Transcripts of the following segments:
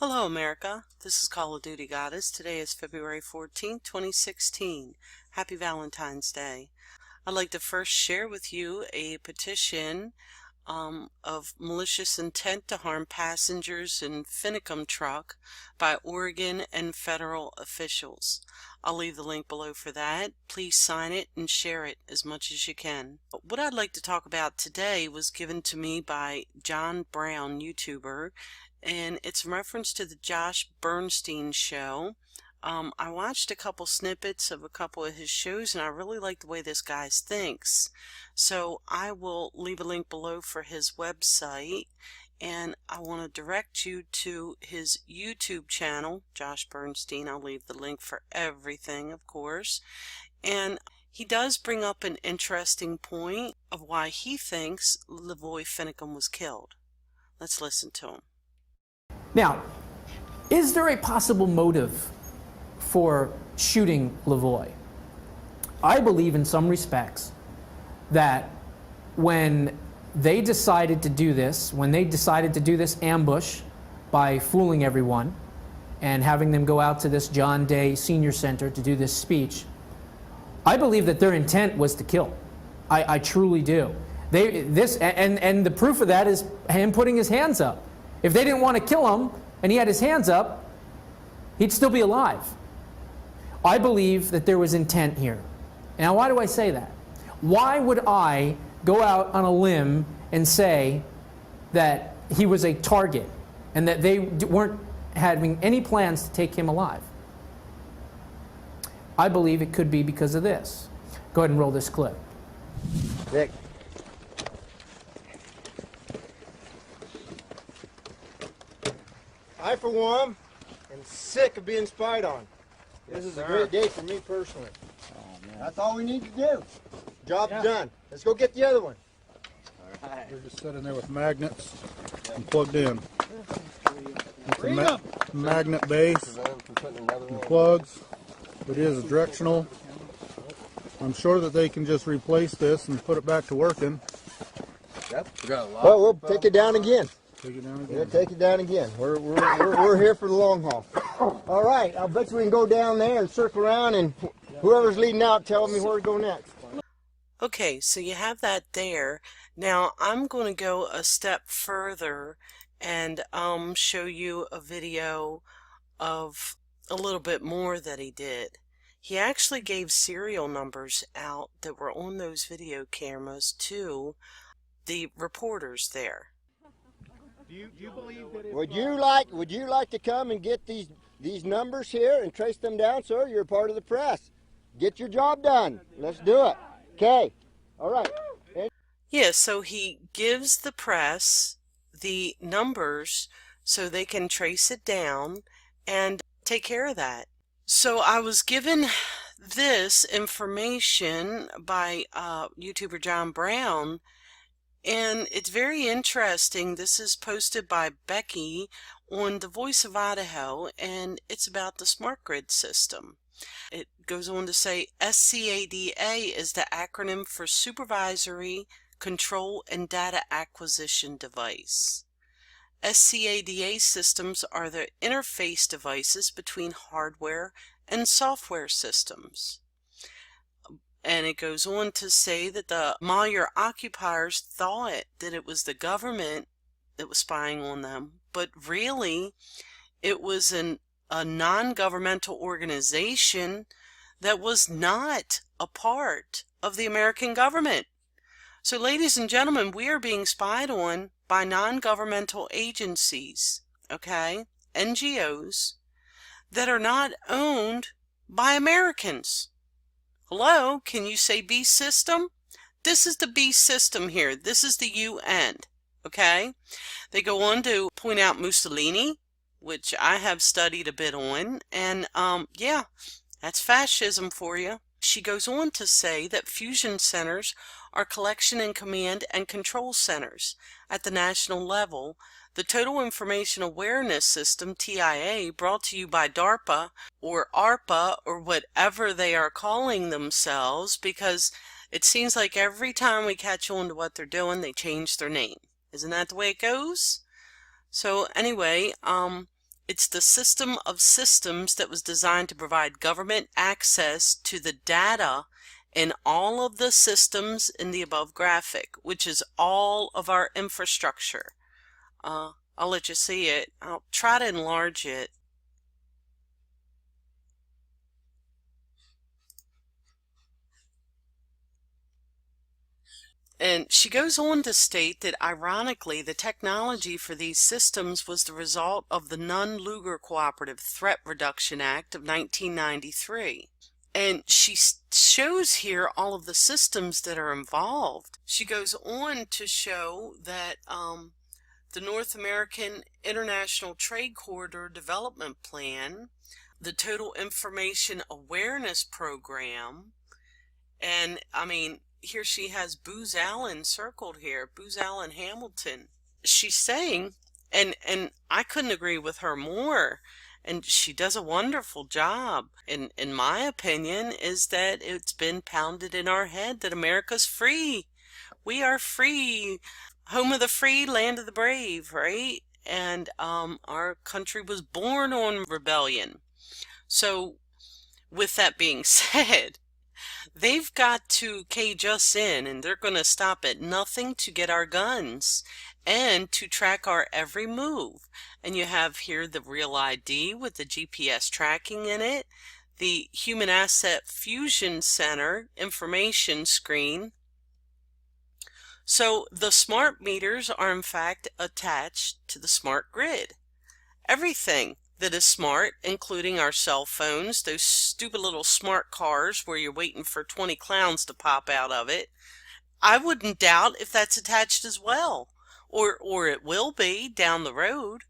Hello America, this is Call of Duty Goddess. Today is February 14th, 2016. Happy Valentine's Day. I'd like to first share with you a petition of malicious intent to harm passengers in Finicum truck by Oregon and federal officials. I'll leave the link below for that. Please sign it and share it as much as you can. What I'd like to talk about today was given to me by John Brown, YouTuber, and it's in reference to the Josh Bernstein show. I watched a couple snippets of a couple of his shows and I really like the way this guy thinks. So I will leave a link below for his website, and I want to direct you to his YouTube channel, Josh Bernstein. I'll leave the link for everything, of course. And he does bring up an interesting point of why he thinks LaVoy Finicum was killed. Let's listen to him. Now, is there a possible motive for shooting LaVoy? I believe in some respects that when they decided to do this, ambush by fooling everyone and having them go out to this John Day Senior Center to do this speech, I believe that their intent was to kill. I truly do. And the proof of that is him putting his hands up. If they didn't want to kill him and he had his hands up, he'd still be alive. I believe that there was intent here. Now, why do I say that? Why would I go out on a limb and say that he was a target and that they weren't having any plans to take him alive? I believe it could be because of this. Go ahead and roll this clip. Nick. I, for one, am sick of being spied on. This is a great day for me personally. Oh, man. That's all we need to do. Job's done. Let's go get the other one. All right. They're just sitting there with magnets and plugged in. It's a magnet base and plugs. It is directional. I'm sure that they can just replace this and put it back to working. Yep. Well, we'll take it down again. Take it down again. We'll take it down again. We're here for the long haul. All right. I'll bet you we can go down there and circle around, and whoever's leading out, tell me where to go next. Okay, so you have that there. Now I'm going to go a step further and show you a video of a little bit more that he did. He actually gave serial numbers out that were on those video cameras to the reporters there. Do you believe that Would you like to come and get these numbers here and trace them down, sir? You're a part of the press. Get your job done. Let's do it. Okay. All right. Yeah, so he gives the press the numbers so they can trace it down and take care of that. So I was given this information by YouTuber John Brown, and it's very interesting. This is posted by Becky on the Voice of Idaho, and it's about the smart grid system. It goes on to say SCADA is the acronym for Supervisory Control and Data Acquisition Device. SCADA systems are the interface devices between hardware and software systems. And it goes on to say that the Malheur occupiers thought that it was the government that was spying on them, but really it was a non-governmental organization that was not a part of the American government. So, ladies and gentlemen, we are being spied on by non-governmental agencies, okay, NGOs, that are not owned by Americans. Hello, can you say beast system? This is the beast system here. This is the UN, okay? They go on to point out Mussolini, which I have studied a bit on, and yeah, that's fascism for you. She goes on to say that fusion centers are collection and command and control centers at the national level. The Total Information Awareness System, TIA, brought to you by DARPA or ARPA or whatever they are calling themselves, because it seems like every time we catch on to what they're doing, they change their name. Isn't that the way it goes? So anyway, It's the system of systems that was designed to provide government access to the data in all of the systems in the above graphic, which is all of our infrastructure. I'll let you see it. I'll try to enlarge it. And she goes on to state that, ironically, the technology for these systems was the result of the Nunn-Lugar Cooperative Threat Reduction Act of 1993. And she shows here all of the systems that are involved. She goes on to show that the North American International Trade Corridor Development Plan, the Total Information Awareness Program, and I mean, here she has Booz Allen circled here, Booz Allen Hamilton. She's saying, and I couldn't agree with her more, and she does a wonderful job, in my opinion, is that it's been pounded in our head that America's free. We are free. Home of the free, land of the brave, right? And our country was born on rebellion. So, with that being said, they've got to cage us in, and they're going to stop at nothing to get our guns and to track our every move. And you have here the Real ID with the GPS tracking in it, the Human Asset Fusion Center information screen. So the smart meters are in fact attached to the smart grid. Everything that is smart, including our cell phones, those stupid little smart cars where you're waiting for 20 clowns to pop out of it, I wouldn't doubt if that's attached as well, or it will be down the road.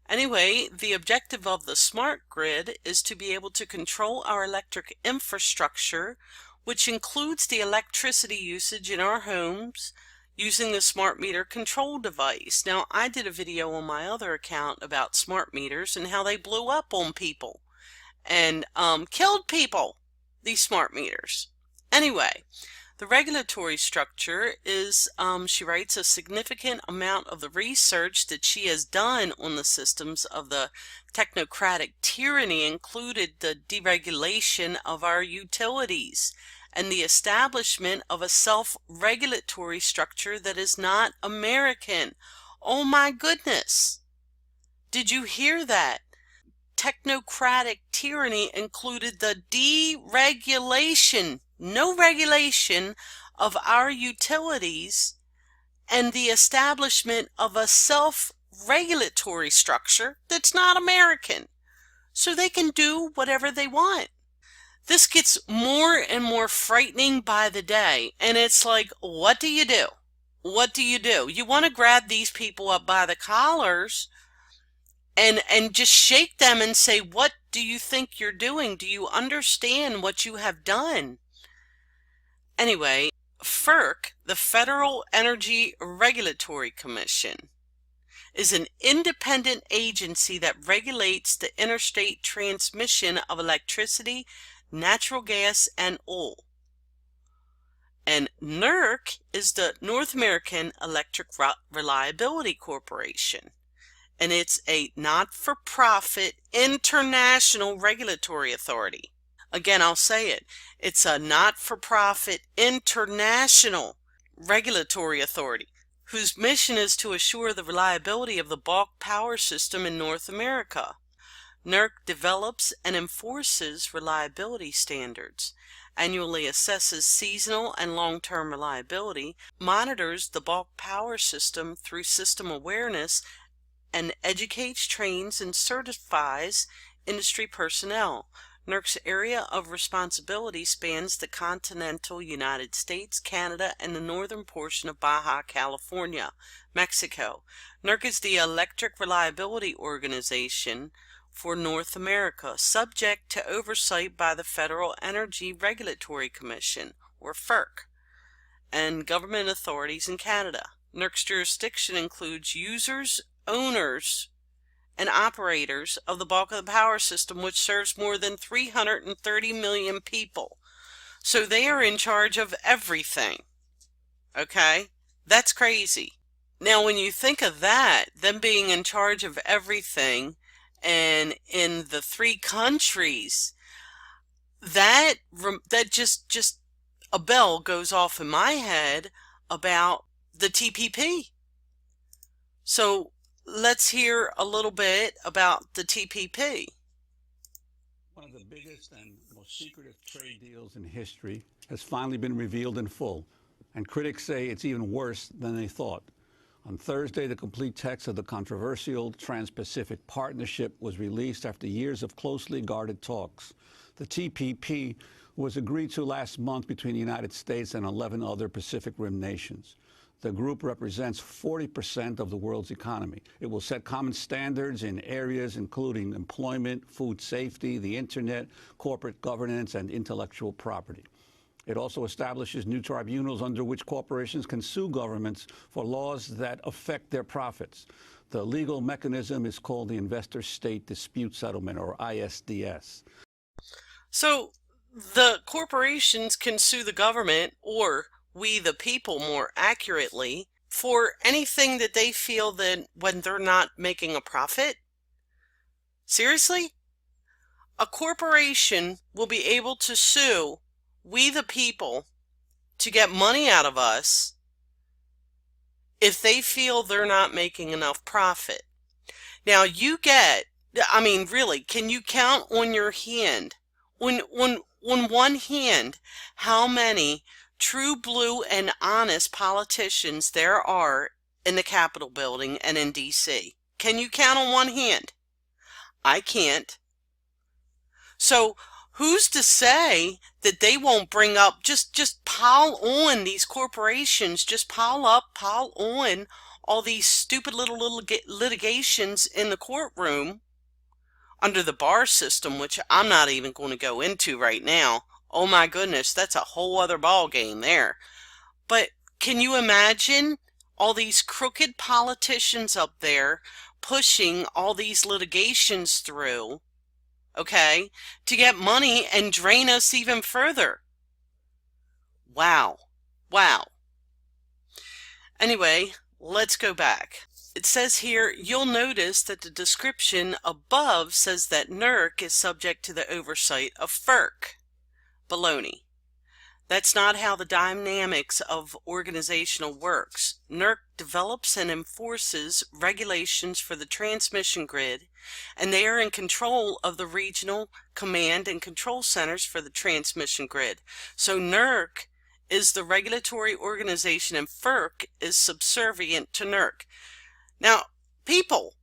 Anyway, the objective of the smart grid is to be able to control our electric infrastructure, which includes the electricity usage in our homes, using the smart meter control device. Now, I did a video on my other account about smart meters and how they blew up on people and killed people, these smart meters. Anyway, the regulatory structure is, she writes, a significant amount of the research that she has done on the systems of the technocratic tyranny included the deregulation of our utilities and the establishment of a self-regulatory structure that is not American. Oh my goodness! Did you hear that? Technocratic tyranny included the deregulation, no regulation, of our utilities and the establishment of a self-regulatory structure that's not American, so they can do whatever they want. This gets more and more frightening by the day, and it's like, what do you do? What do you do? You want to grab these people up by the collars and just shake them and say, what do you think you're doing? Do you understand what you have done? Anyway, FERC, the Federal Energy Regulatory Commission, is an independent agency that regulates the interstate transmission of electricity, natural gas, and oil. And NERC is the North American Electric Reliability Corporation, and it's a not-for-profit international regulatory authority. Again, I'll say it. It's a not-for-profit international regulatory authority whose mission is to assure the reliability of the bulk power system in North America. NERC develops and enforces reliability standards, annually assesses seasonal and long-term reliability, monitors the bulk power system through system awareness, and educates, trains, and certifies industry personnel. NERC's area of responsibility spans the continental United States, Canada, and the northern portion of Baja California, Mexico. NERC is the Electric Reliability Organization for North America, subject to oversight by the Federal Energy Regulatory Commission, or FERC, and government authorities in Canada. NERC's jurisdiction includes users, owners, and operators of the bulk of the power system, which serves more than 330 million people. So they are in charge of everything. Okay? That's crazy. Now, when you think of that, them being in charge of everything, and in the 3 countries, that just a bell goes off in my head about the TPP. So let's hear a little bit about the TPP. One of the biggest and most secretive trade deals in history has finally been revealed in full, and critics say it's even worse than they thought. On Thursday, the complete text of the controversial Trans-Pacific Partnership was released after years of closely guarded talks. The TPP was agreed to last month between the United States and 11 other Pacific Rim nations. The group represents 40% of the world's economy. It will set common standards in areas including employment, food safety, the internet, corporate governance, and intellectual property. It also establishes new tribunals under which corporations can sue governments for laws that affect their profits. The legal mechanism is called the Investor State Dispute Settlement, or ISDS. So the corporations can sue the government, or we the people more accurately, for anything that they feel that when they're not making a profit? Seriously? A corporation will be able to sue we the people to get money out of us if they feel they're not making enough profit. Now really, can you count on your hand, on one hand, how many true blue and honest politicians there are in the Capitol building and in DC? Can you count on one hand? I can't. So who's to say that they won't bring up, just pile on these corporations, just pile on all these stupid little litigations in the courtroom under the bar system, which I'm not even going to go into right now. Oh my goodness, that's a whole other ball game there. But can you imagine all these crooked politicians up there pushing all these litigations through, okay, to get money and drain us even further? Wow. Wow. Anyway, let's go back. It says here, you'll notice that the description above says that NERC is subject to the oversight of FERC. Baloney. That's not how the dynamics of organizational works. NERC develops and enforces regulations for the transmission grid, and they are in control of the regional command and control centers for the transmission grid. So NERC is the regulatory organization and FERC is subservient to NERC. Now, people,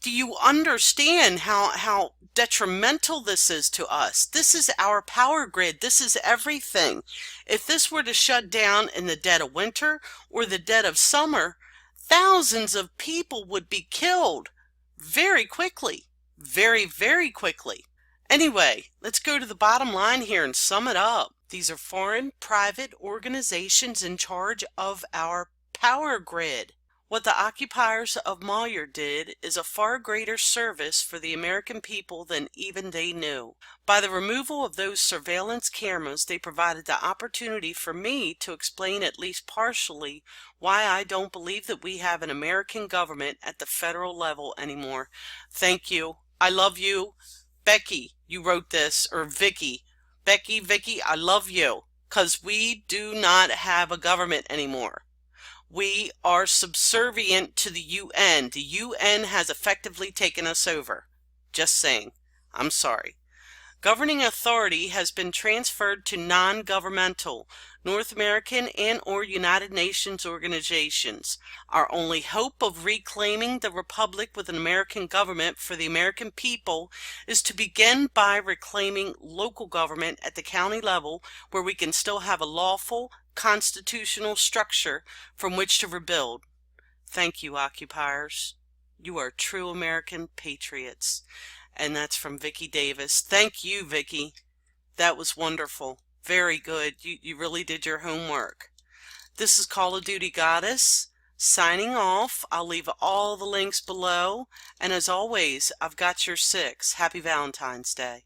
do you understand how detrimental this is to us? This is our power grid. This is everything. If this were to shut down in the dead of winter or the dead of summer, thousands of people would be killed very quickly. Very, very quickly. Anyway, let's go to the bottom line here and sum it up. These are foreign private organizations in charge of our power grid. What the occupiers of Malheur did is a far greater service for the American people than even they knew. By the removal of those surveillance cameras, they provided the opportunity for me to explain at least partially why I don't believe that we have an American government at the federal level anymore. Thank you. I love you. Becky, you wrote this, or Vicky. Vicky, I love you, because we do not have a government anymore. We are subservient to the UN. The UN has effectively taken us over. Just saying. I'm sorry. Governing authority has been transferred to non-governmental, North American and or United Nations organizations. Our only hope of reclaiming the Republic with an American government for the American people is to begin by reclaiming local government at the county level, where we can still have a lawful, constitutional structure from which to rebuild. Thank you, occupiers. You are true American patriots. And that's from Vicky Davis. Thank you, Vicky. That was wonderful. Very good. You really did your homework. This is Call of Duty Goddess, signing off. I'll leave all the links below. And as always, I've got your 6. Happy Valentine's Day.